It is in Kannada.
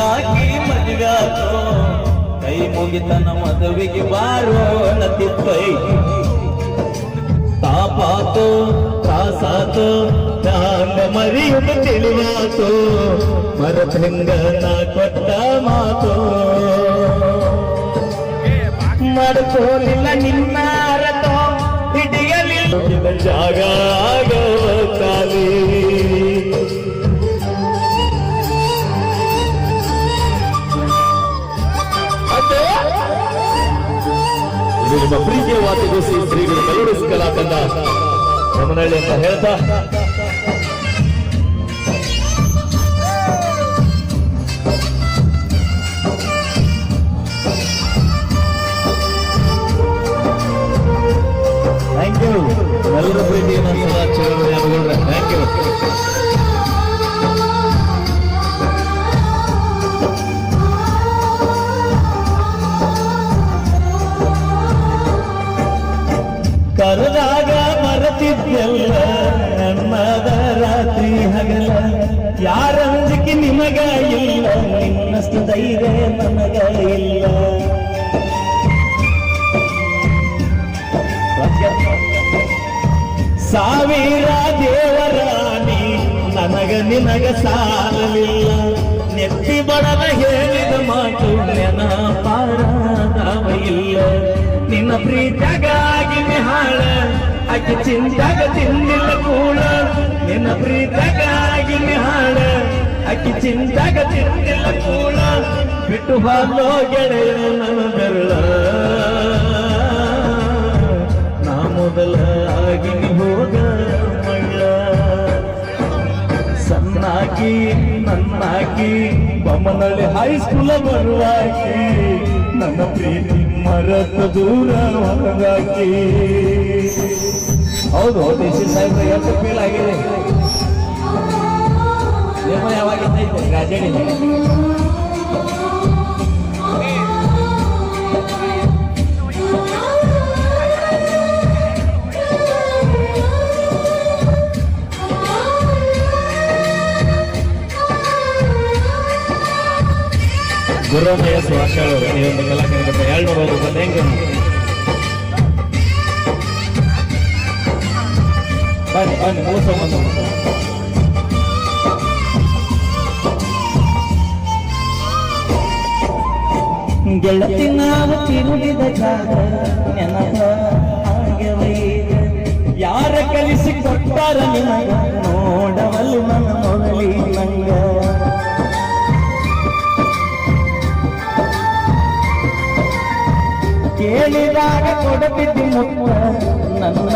ಹಿಂಗಾಗಿ ಮದುವ್ಯಾತೋ ಕೈ ಮುಗಿತನ ಮದುವೆಗೆ ಬಾರೋ ನತಿತ್ತೈ ತಾಪಾತೋ ತ್ರಾಸಾತೋ ದಾಂಡ ಮರಿಯುತ ತಿಳಿವಾತೋ ಮರತಂಗ ನಾ ಕೊಟ್ಟ ಮಾತೋ ಮಡ್ಕೋಲಿಲ್ಲ ನಿನ್ನ ಅರತೋ ಹಿಡಿಯಲಿಲ್ಲ ಜಾಗ ಆಗವ ಕಾಲಿ ನಿಮ್ಮ ಪ್ರೀತಿಯ ವಾದ್ಯಗೋಸಿ ಶ್ರೀಗಳು ಮೆಲೋಡಿಸ್ ಕಲಾತಂಡ ರಮನಹಳ್ಳಿ ಅಂತ ಹೇಳ್ತಾ ಥ್ಯಾಂಕ್ ಯು ಎಲ್ಲರ ಪ್ರೀತಿಯನ್ನು ಸದಾ ಚಿರಋಣಿ ಅನುಗೊಂಡ್ರೆ ಥ್ಯಾಂಕ್ ಯು ಕರೆದಾಗ ಮರೆತಿದ್ದೆಲ್ಲ ನನ್ನದ ರಾತ್ರಿ ಹಗಲ ಯಾರಂಜಿಕೆ ನಿಮಗ ಇಲ್ಲ ನಿನ್ನಷ್ಟು ಧೈರ್ಯ ನನಗ ಇಲ್ಲ ಸಾವಿರ ದೇವರಾಣಿ ನನಗ ನಿನಗ ಸಾಲಲಿಲ್ಲ ನೆತ್ತಿ ಬಡದ ಹೇಳಿದ ಮಾತು ನೆನಪಾಡದವ ಇಲ್ಲ ನಿನ್ನ ಪ್ರೀತಿಗಾಗಿ ಹಾಳ ಆಕೆ ಚಿಂತಾಗ ತಿಂದಿಲ್ಲ ಕೂಳ ನಿನ್ನ ಪ್ರೀತಿಗಾಗಿ ಹಾಳ ಆಕೆ ಚಿಂತಾಗ ತಿಂದಿಲ್ಲ ಕೂಳ ಬಿಟ್ಟು ಬಾಲೋ ಗೆಳೆಯ ನನ್ನ ಬೆರಳ ನಾ ಮೊದಲ ಆಗಿ ಹೋಗ ಮಳ್ಳ ಸಣ್ಣಾಕಿ ನನ್ನಾಕಿ ಬೊಮ್ಮನಳ್ಳಿ ಹೈಸ್ಕೂಲ ಬರುವಾಕಿ ನನ್ನ ಪ್ರೀತಿ ಮರತ ದೂರ ಹೊರಗಾಕಿ ಹೌದು ಹೌದು ಇಶಿ ಸಾಹೇಬ್ರ ಎಷ್ಟು ಫೀಲ್ ಆಗಿದೆ ನಿಮ್ಮ ಯಾವಾಗಿದ್ದೈತೆ ಗ್ರಾಜುಯೇಟ್ ಗುರುಮಯ್ಯ ಸುಭಾಷ್ ನೀವೊಂದು ಕಲಾಕಾರರಿಗೆ 200 ರೂಪಾಯಿ ಬನ್ನಿ ಮೂಸಂಬಂಧ ಗೆಳತಿ ನಾವು ತಿರುಗಿದ ಜಾಗ ನೆನಪ ಆಗ್ಯವೈದ ಯಾರ ಕಲಿಸಿ ಕೊಟ್ಟಾರ ನಿನಗ ನೋಡವಲ್ಲ ನನ್ನ ಮೊದಲಿ ನಂಗ ಕೇಳಿದಾಗ ಕೊಡಬಿದ್ದು ಮುತ್ತ ನನ್ನ